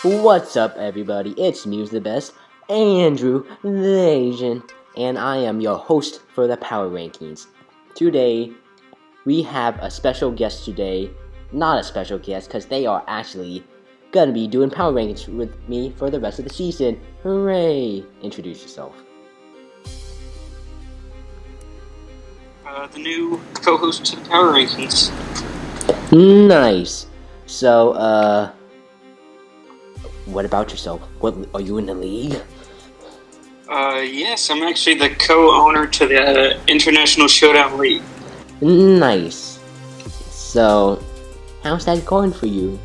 What's up, everybody? It's Mewsthebest, Andrew the Asian, and I am your host for the Power Rankings. Today, we have a special guest today. Not a special guest, because they are actually gonna be doing Power Rankings with me for the rest of the season. Hooray! Introduce yourself. The new co-host to the Power Rankings. Nice. So, what about yourself? What are you in the league? Yes, I'm actually the co-owner to the International Showdown League. Nice. So, how's that going for you?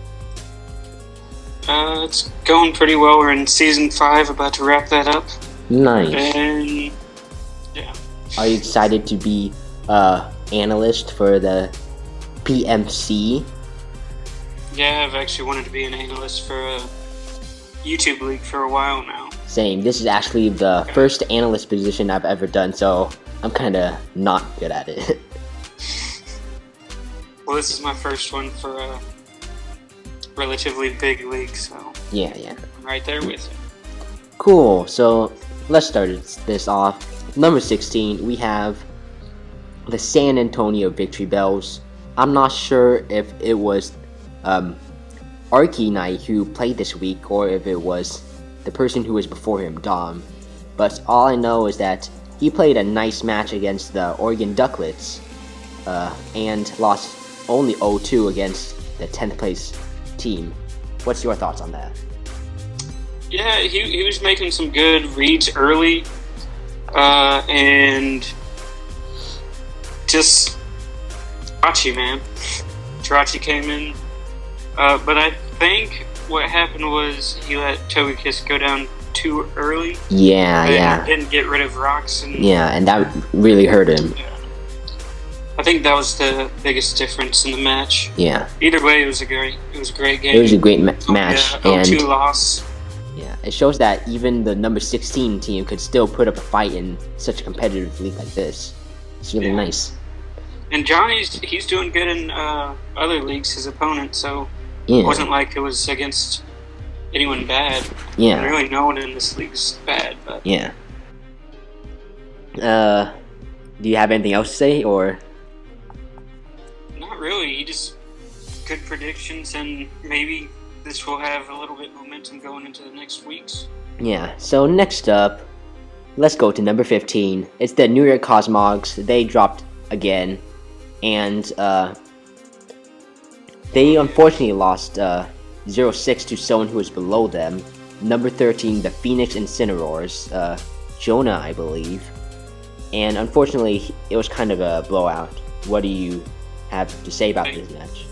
It's going pretty well. We're in Season 5, about to wrap that up. Nice. And, yeah. Are you excited to be analyst for the PMC? Yeah, I've actually wanted to be an analyst for a YouTube league for a while now. Same. This is actually the first analyst position I've ever done, so I'm kind of not good at it. Well, this is my first one for a relatively big league, so Yeah. I'm right there with you. Cool. So let's start this off. Number 16, we have the San Antonio Victory Bells. I'm not sure if it was Arky Knight who played this week or if it was the person who was before him, Dom. But all I know is that he played a nice match against the Oregon Ducklets and lost only 0-2 against the 10th place team. What's your thoughts on that? Yeah, he was making some good reads early, and just Tarachi came in, but I think what happened was he let Togekiss go down too early. Yeah. Didn't get rid of rocks. And that really hurt him. Yeah. I think that was the biggest difference in the match. Yeah. Either way, it was a great game. It was a great match. Yeah, 0-2 loss. Yeah, it shows that even the number 16 team could still put up a fight in such a competitive league like this. It's really nice. And he's doing good in other leagues, his opponent, so Yeah. it wasn't like it was against anyone bad. Yeah. And really no one in this league's bad, but Yeah. Do you have anything else to say, or? not really. He just good predictions, and maybe this will have a little bit momentum going into the next weeks. Yeah, so next up, let's go to number 15. It's the New York Cosmogs. They dropped again, and they unfortunately lost 0-6 to someone who was below them. Number 13, the Phoenix Incineroars, Jonah, I believe. And unfortunately, it was kind of a blowout. What do you have to say about this match?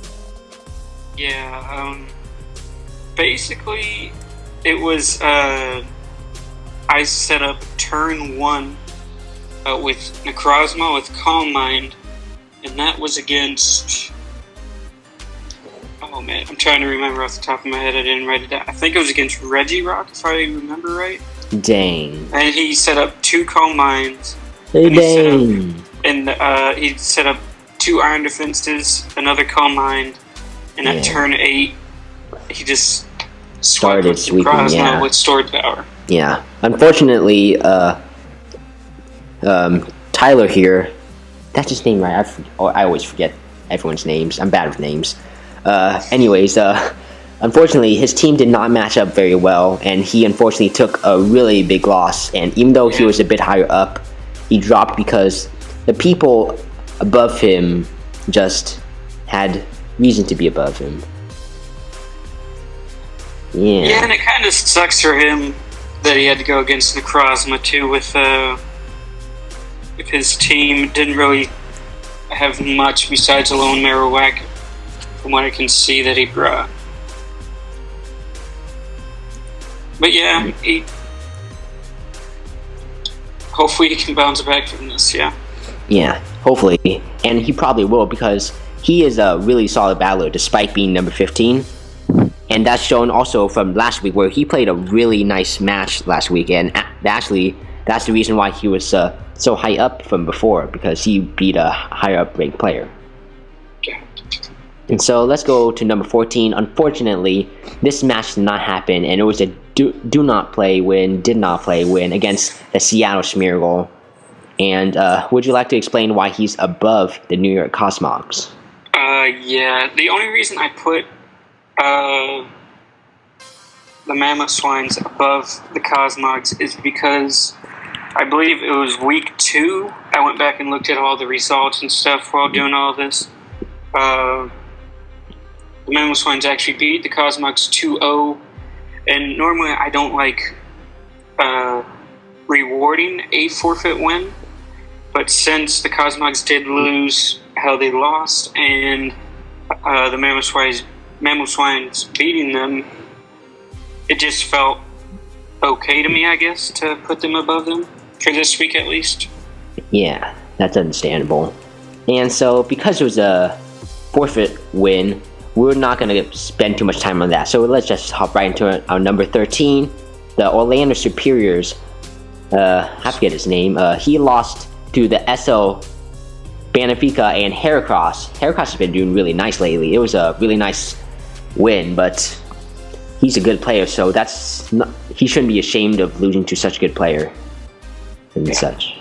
Yeah, basically, it was, I set up turn 1 with Necrozma with Calm Mind, and that was against, oh man, I'm trying to remember off the top of my head, I didn't write it down. I think it was against Regirock, if I remember right. Dang. And he set up 2 Calm Minds. Hey, And he set up 2 Iron Defenses, another Calm Mind, and at turn 8, he just started sweeping, with Stored Power. Yeah. Unfortunately, Tyler here, that's his name, right? I always forget everyone's names. I'm bad with names. Anyways, unfortunately, his team did not match up very well, and he unfortunately took a really big loss. And even though he was a bit higher up, he dropped because the people above him just had reason to be above him. Yeah, and it kind of sucks for him that he had to go against Necrozma too. With his team didn't really have much besides a lone Marowak, from what I can see that he brought. But yeah, hopefully he can bounce back from this. Yeah, hopefully, and he probably will, because he is a really solid battler despite being number 15. And that's shown also from last week, where he played a really nice match last week, and actually that's the reason why he was so high up from before, because he beat a higher up ranked player. And so let's go to number 14. Unfortunately, this match did not happen, and it was a did not play win against the Seattle Smeargle. And would you like to explain why he's above the New York Cosmogs? Yeah. The only reason I put the Mammoth Swines above the Cosmogs is because I believe it was week 2. I went back and looked at all the results and stuff while doing all this. The Mammoth Swines actually beat the Cosmogs 2-0. And normally I don't like rewarding a forfeit win. But since the Cosmogs did lose how they lost, and the Mammoth Swines beating them, it just felt okay to me, I guess, to put them above them, for this week at least. Yeah, that's understandable. And so, because it was a forfeit win, we're not going to spend too much time on that. So let's just hop right into our number 13, the Orlando Superiors. I forget his name. He lost to the SL Benfica and Heracross. Heracross has been doing really nice lately. It was a really nice win, but he's a good player, so he shouldn't be ashamed of losing to such a good player and such.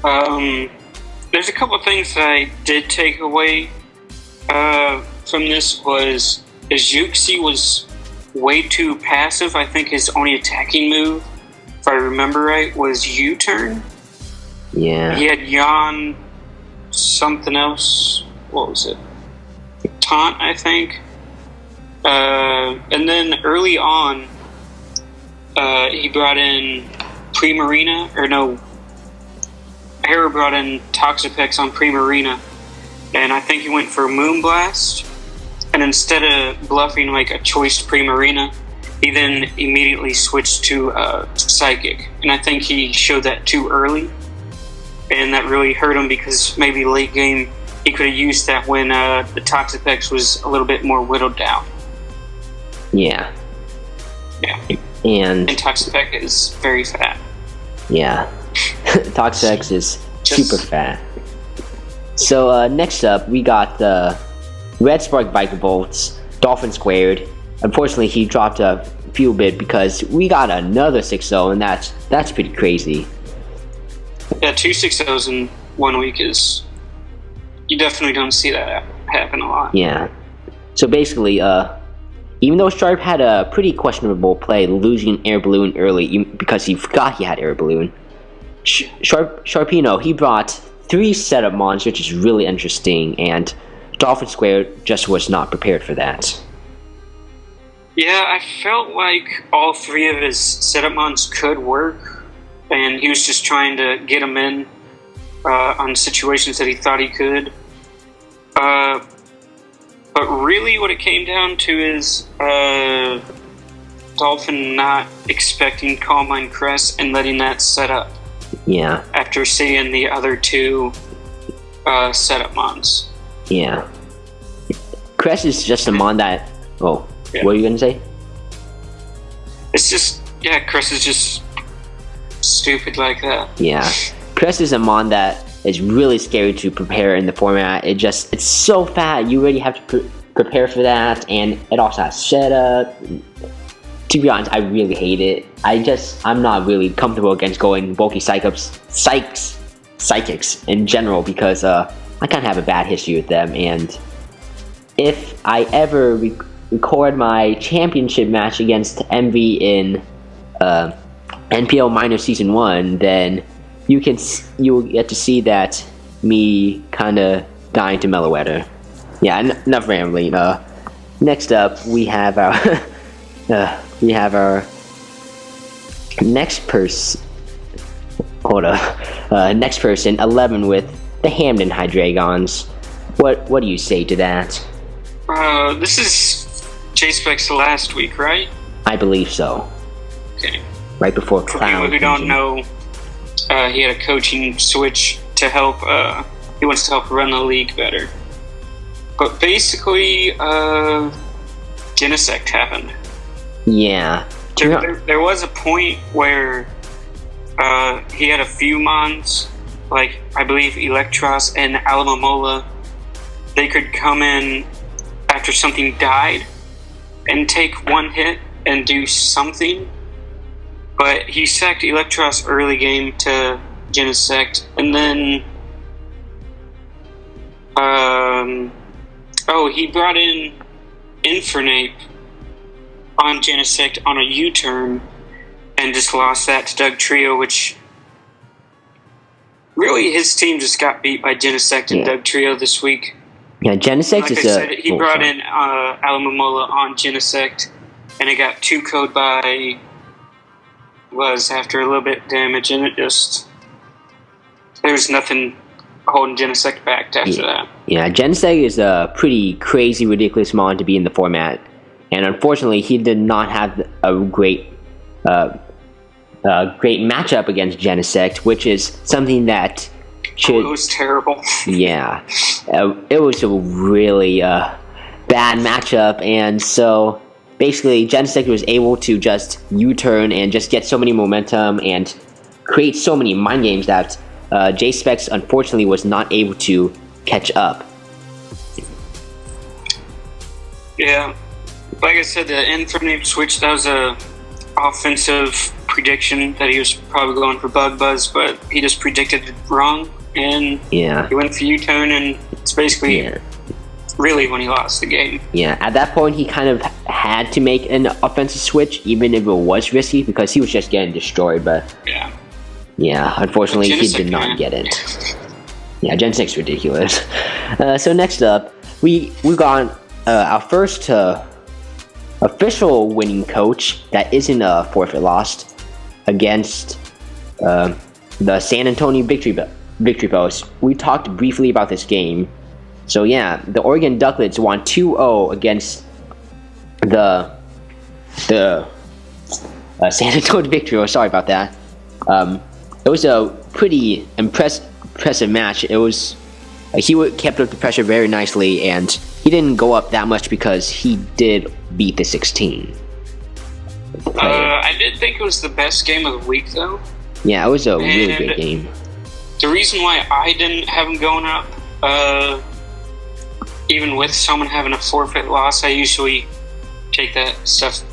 There's a couple of things that I did take away from this. Was Azuxi was way too passive. I think his only attacking move, if I remember right, was U-turn. Yeah. He had Jan something else. What was it? Taunt, I think. And then early on, he brought in Primarina, or no, Hera brought in Toxapex on Primarina, and I think he went for Moonblast, and instead of bluffing like a choice Primarina, he then immediately switched to Psychic, and I think he showed that too early, and that really hurt him because maybe late game he could have used that when the Toxapex was a little bit more whittled down. Yeah. Yeah. And Toxapex is very fat. Yeah. Toxapex is super fat. So next up, we got the Red Spark Biker Bolts, Dolphin Squared. Unfortunately, he dropped a few bit because we got another 6-0, and that's pretty crazy. Yeah, 2 6-0s in 1 week is... You definitely don't see that happen a lot. Yeah. So basically, even though Sharp had a pretty questionable play, losing Air Balloon early because he forgot he had Air Balloon, Sharpino, he brought 3 setup mons, which is really interesting, and Dolphin Square just was not prepared for that. Yeah, I felt like all 3 of his setup mons could work, and he was just trying to get them in on situations that he thought he could. But really what it came down to is Dolphin not expecting Calm Mind Crest and letting that set up. Yeah. After seeing the other 2 setup mons. Yeah. Crest is just a mon that... Oh, yeah. What are you going to say? It's just... Yeah, Crest is just stupid like that. Yeah. Crest is a mon that is really scary to prepare in the format. It's so fat. You already have to prepare for that, and it also has setup. To be honest, I really hate it. I'm not really comfortable against going bulky psychics in general because I kind of have a bad history with them, and if I ever record my championship match against MV in NPL Minor Season 1, then you will get to see that me kind of dying to Mellowetter. Yeah, enough rambling. Next up, we have our next person. Hold up. Next person, 11 with the Hamden Hydreigons. What do you say to that? This is J-Spec's last week, right? I believe so. Okay. Right before For Clown. people who don't know, he had a coaching switch to help. He wants to help run the league better. But basically, Genesect happened. Yeah. There was a point where he had a few mons, like I believe Electros and Alamomola, they could come in after something died and take one hit and do something. But he sacked Electros early game to Genesect, and then he brought in Infernape on Genesect on a U-turn and just lost that to Doug Trio, which really his team just got beat by Genesect and Doug Trio this week. Yeah, Genesect like is I said, he brought in Alamomola on Genesect, and it got 2-code by after a little bit of damage, and it just there's nothing holding Genesect back after that. Yeah, Genesect is a pretty crazy, ridiculous mon to be in the format, and unfortunately, he did not have a great matchup against Genesect, which is something that it was terrible. Yeah, it was a really bad matchup, and so basically Genesect was able to just U-turn and just get so many momentum and create so many mind games that J-Specs unfortunately was not able to catch up. Yeah, like I said, the Infernape switch, that was a offensive prediction that he was probably going for Bug Buzz, but he just predicted it wrong, and he went for U-turn, and it's basically really when he lost the game. Yeah, at that point he kind of had to make an offensive switch, even if it was risky, because he was just getting destroyed, but unfortunately he did not get it. Yeah, Gen 6 ridiculous. So next up, we got our first official winning coach that isn't a forfeit lost against the San Antonio Victory Bells. We talked briefly about this game. So yeah, the Oregon Ducklets won 2-0 against the San Antonio Victory Bells. Sorry about that. It was a pretty impressive match. It was he kept up the pressure very nicely, and he didn't go up that much because he did beat the 16. I did think it was the best game of the week, though. Yeah, it was a really good game. The reason why I didn't have him going up, even with someone having a forfeit loss, I usually take that stuff.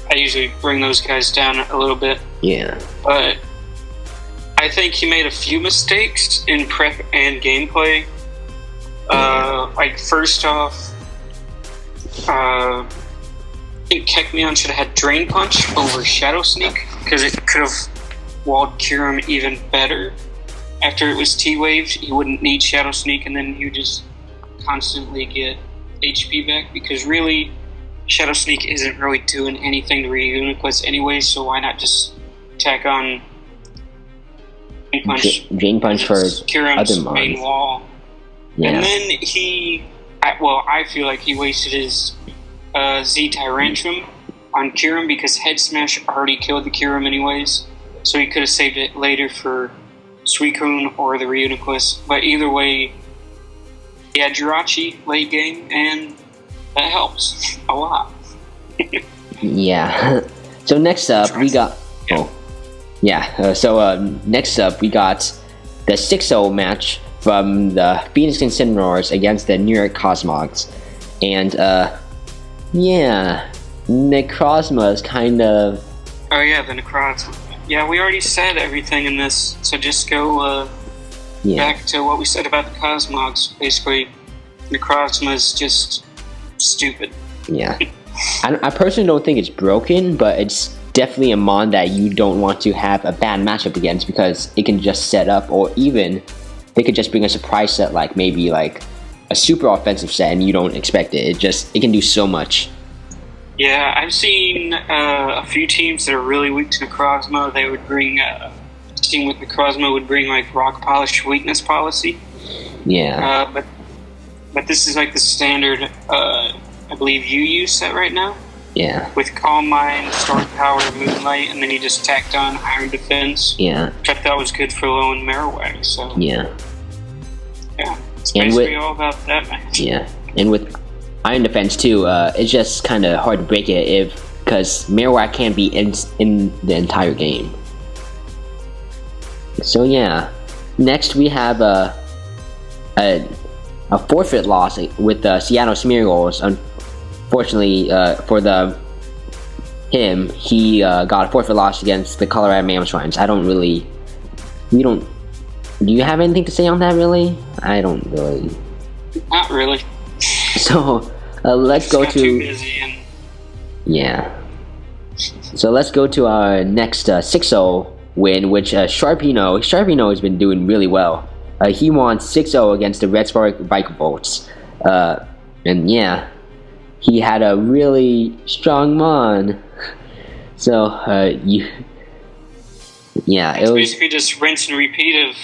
I usually bring those guys down a little bit. Yeah. But I think he made a few mistakes in prep and gameplay. Like, first off, I think Kekmion should have had Drain Punch over Shadow Sneak, because it could have walled Kyurem even better. After it was T-Waved, you wouldn't need Shadow Sneak, and then you just constantly get HP back, because really, Shadow Sneak isn't really doing anything to Reuniquest anyway, so why not just tack on Drain Punch for Kyurem's other main mons. wall. Yeah. And then I feel like he wasted his Z Tyrantrum on Kyurem, because Head Smash already killed the Kyurem anyways, so he could have saved it later for Suicune or the Reuniquest. But either way, he had Jirachi late game, and that helps a lot. Yeah. So next up we got next up we got the 6-0 match from the Phoenix Incineroars against the New York Cosmogs. And Necrozma is kind of... Oh yeah, the Necrozma. Yeah, we already said everything in this, so just go back to what we said about the Cosmogs. Basically, Necrozma is just stupid. Yeah. I personally don't think it's broken, but it's definitely a mon that you don't want to have a bad matchup against, because it can just set up, or even they could just bring a surprise set, like maybe like a super offensive set, and you don't expect it. It can do so much. Yeah, I've seen a few teams that are really weak to Necrozma. They would bring a team with Necrozma would bring like Rock Polish Weakness Policy. Yeah. But this is like the standard, I believe, UU set right now. Yeah. With Calm Mind, Storm Power, Moonlight, and then you just tacked on Iron Defense. Yeah. Which I thought was good for low and Marowak. So yeah. Yeah, it's basically all about that match. Yeah, and with Iron Defense too, it's just kind of hard to break it because Marowak can't be in the entire game. So yeah, next we have a forfeit loss with the Seattle Smeargulls. Unfortunately, for him, he got a forfeit loss against the Colorado Mammoth Shrines. Do you have anything to say on that, really? I don't really. Not really. So, let's go to... Too busy and... Yeah. So, let's go to our next 6-0 win, which Sharpino has been doing really well. He won 6-0 against the Red Spark Vikavolt. And yeah, he had a really strong mon. So, it's basically just rinse and repeat of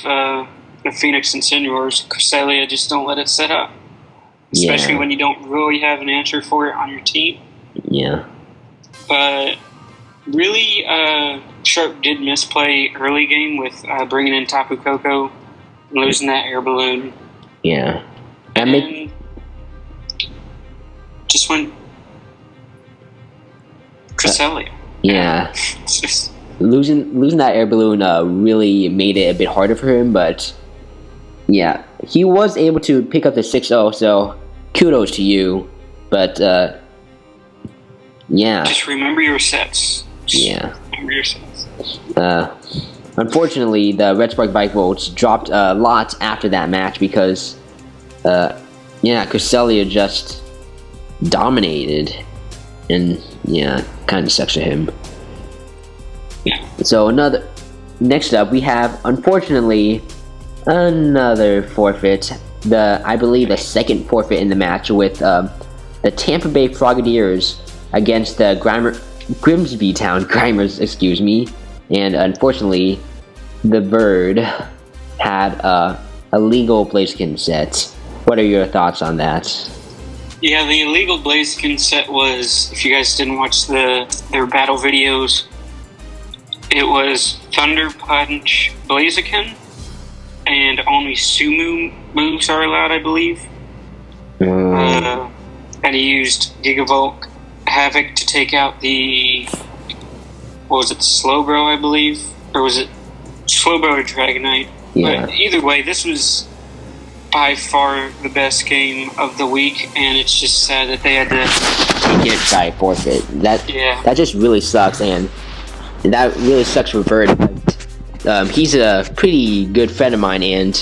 the Phoenix Insinuators. Cresselia just don't let it set up. Especially when you don't really have an answer for it on your team. Yeah. But really, Sharp did misplay early game with bringing in Tapu Koko and losing that air balloon. Yeah. And just went Cresselia. Yeah. Losing that air balloon really made it a bit harder for him, but yeah, he was able to pick up the 6-0, so kudos to you. But yeah. Just remember your sets. Yeah. Remember your sets. Unfortunately, the Red Spark Vikavolt dropped a lot after that match because Cresselia just dominated, and yeah, kind of sucks for him. Yeah. So next up we have, unfortunately, another forfeit. I believe the second forfeit in the match with the Tampa Bay Frogadiers against the Grimsby Town Grimers, excuse me. And unfortunately, the Bird had a illegal Blaziken set. What are your thoughts on that? Yeah, the illegal Blaziken set was, if you guys didn't watch their battle videos, it was Thunder Punch Blaziken, and only Sumu moves are allowed, I believe. And he used Gigavolt Havoc to take out the... What was it, Slowbro, I believe? Or was it Slowbro or Dragonite? Yeah. But either way, this was by far the best game of the week, and it's just sad that they had to get by forfeit. That just really sucks, and that really sucks for Bird. He's a pretty good friend of mine, and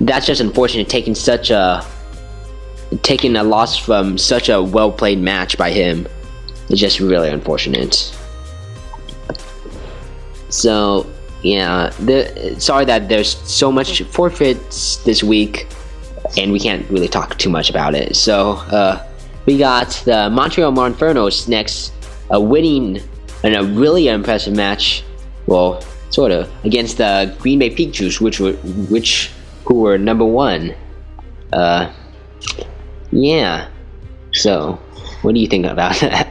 that's just unfortunate, taking a loss from such a well-played match by him. It's just really unfortunate. So, yeah, sorry that there's so much forfeits this week, and we can't really talk too much about it. So, we got the Montreal Monfernos next, winning in a really impressive match, well, sort of, against the Green Bay Pikachu's, who were number 1. Yeah. So, what do you think about that?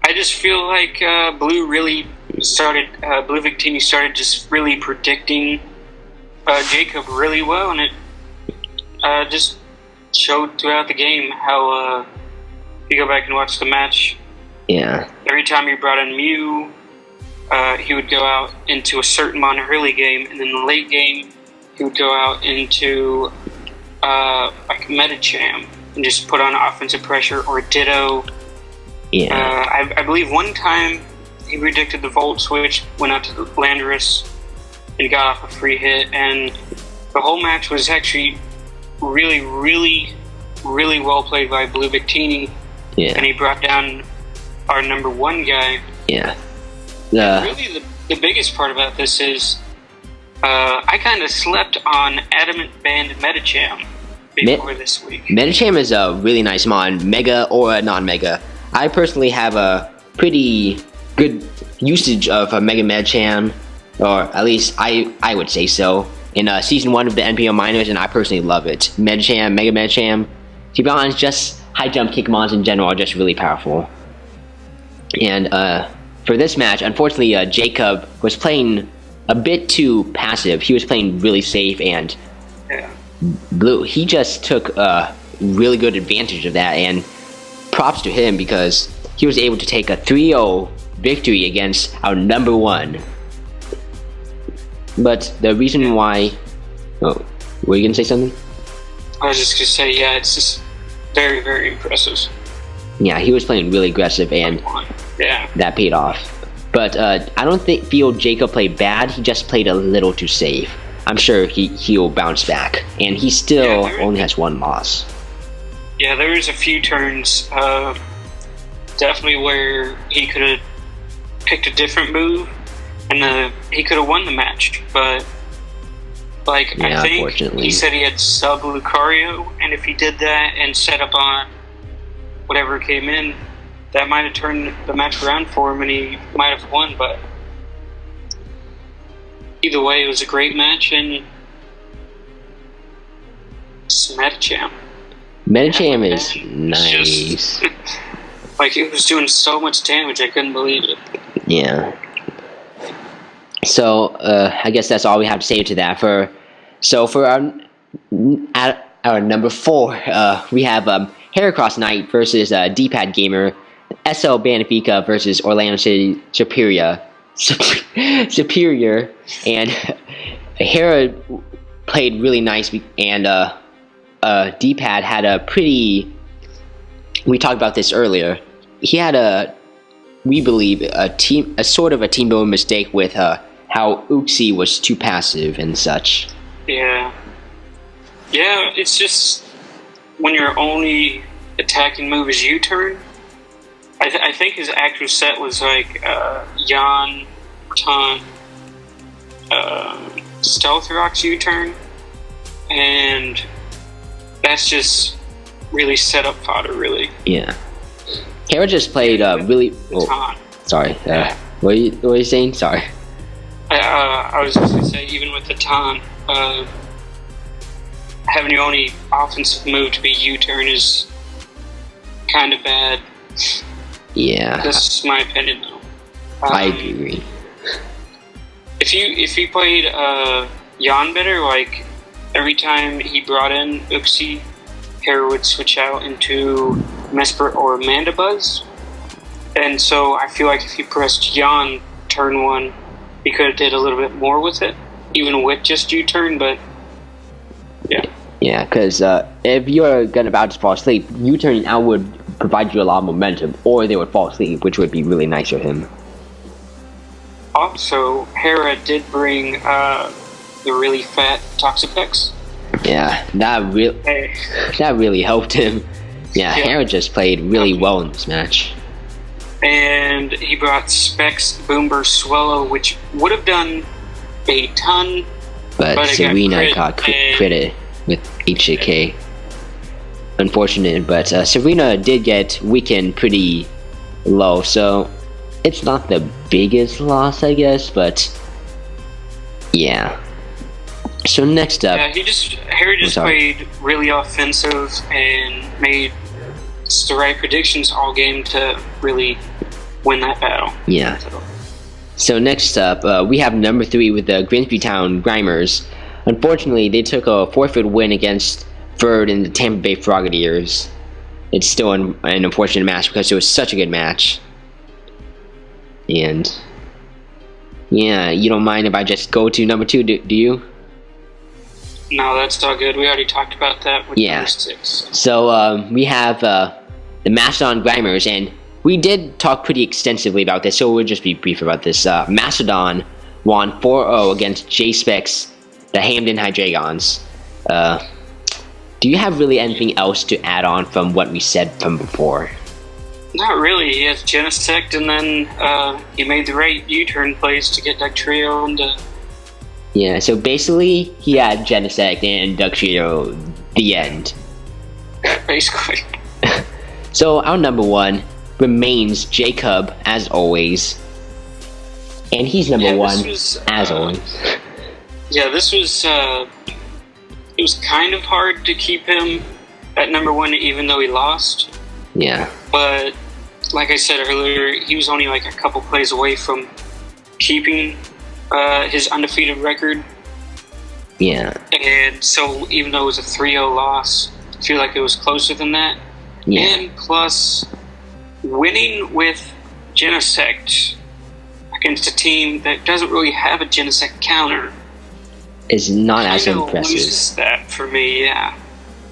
I just feel like Blue Victini started just really predicting Jacob really well, and it just showed throughout the game how, if you go back and watch the match, every time he brought in Mew, he would go out into a certain mon early game, and in the late game, he would go out into like Medicham and just put on offensive pressure, or Ditto. Yeah. I believe one time he predicted the Volt Switch, went out to the Landorus, and got off a free hit, and the whole match was actually really, really, really well played by Blue Victini. Yeah. And he brought down our number 1 guy. Yeah. Really, the biggest part about this is I kind of slept on Adamant Band Medicham before this week. Medicham is a really nice mon, mega or non-mega. I personally have a pretty good usage of a Mega Medicham, or at least I would say so, in Season 1 of the NPO Minors, and I personally love it. Medicham, Mega Medicham, to be honest, just high jump kick mons in general are just really powerful. And for this match, unfortunately, Jacob was playing a bit too passive. He was playing really safe, and Blue, he just took really good advantage of that, and props to him because he was able to take a 3-0 victory against our number 1. But the reason why... Oh, were you going to say something? I was just going to say, yeah, it's just very, very impressive. Yeah, he was playing really aggressive, and that paid off. But I don't feel Jacob played bad. He just played a little too safe. I'm sure he'll bounce back. And he still only has one loss. Yeah, there was a few turns, definitely where he could have picked a different move, and he could have won the match. But, like, I think he said he had sub Lucario, and if he did that and set up on whatever came in, that might have turned the match around for him, and he might have won. But either way, it was a great match, and it's Metacham. Metacham is nice. Just, like, it was doing so much damage, I couldn't believe it. Yeah. So, I guess that's all we have to say to that. For our number 4, we have Heracross Knight versus D-Pad Gamer, SL Benfica versus Orlando City Superior, and Hera played really nice, and D-Pad had a pretty... We talked about this earlier. He had we believe, a sort of a team building mistake with how Uxie was too passive and such. Yeah. Yeah, it's just when your only attacking move is U-turn. I think his actual set was like Yan, Ton, Stealth Rock's U-turn, and that's just really set up fodder, really. Yeah. Hera just played really... Oh, sorry. What are you saying? Sorry. I was just going to say, even with the Ton, having your only offensive move to be U-turn is kind of bad. Yeah. That's my opinion, though. I agree. If he played Yan better, like every time he brought in Uxie, Hera would switch out into Mesper or Mandibuzz. And so I feel like if he pressed Yan turn 1, he could have did a little bit more with it, even with just U-turn, but yeah. Yeah, because if you're about to fall asleep, U-turning out would provide you a lot of momentum, or they would fall asleep, which would be really nice for him. Also, Hera did bring the really fat Toxapex. Yeah, that really helped him. Yeah, Hera just played really well in this match. And he brought Specs Boomburst Swallow, which would have done a ton. But Serena got credit with HJK. Unfortunate, but Serena did get weakened pretty low, so it's not the biggest loss, I guess, but yeah. So next up... Yeah, Hera just played really offensive and made the right predictions all game to really win that battle. Yeah. So next up, we have number 3 with the Grimsby Town Grimers. Unfortunately, they took a forfeit win against Bird in the Tampa Bay Frogadiers. It's still an unfortunate match because it was such a good match. And yeah, you don't mind if I just go to number 2, do you? No, that's all good. We already talked about that with number 6. So we have the Mastodon Grimers, and we did talk pretty extensively about this, so we'll just be brief about this. Mastodon won 4-0 against J-Specs, the Hamden Hydreigons. Do you have really anything else to add on from what we said from before? Not really. He has Genesect, and then he made the right U-turn plays to get Dugtrio into... Yeah, so basically, he had Genesect and Dugtrio, the end. Basically. So, our number 1 remains Jacob, as always. And he's number 1, as always. Yeah, this was... it was kind of hard to keep him at number 1, even though he lost. Yeah. But, like I said earlier, he was only like a couple plays away from keeping his undefeated record. Yeah. And so, even though it was a 3-0 loss, I feel like it was closer than that. Yeah. And plus, winning with Genesect against a team that doesn't really have a Genesect counter is not as Kinda impressive. loses that for me, yeah.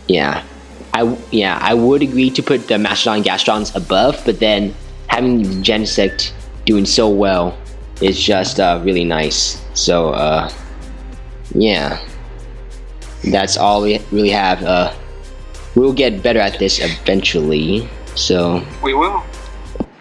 Yeah, I would agree to put the Mastodon Gastrons above, but then having the Genesect doing so well is just really nice. So yeah, that's all we really have. We'll get better at this eventually. So We will.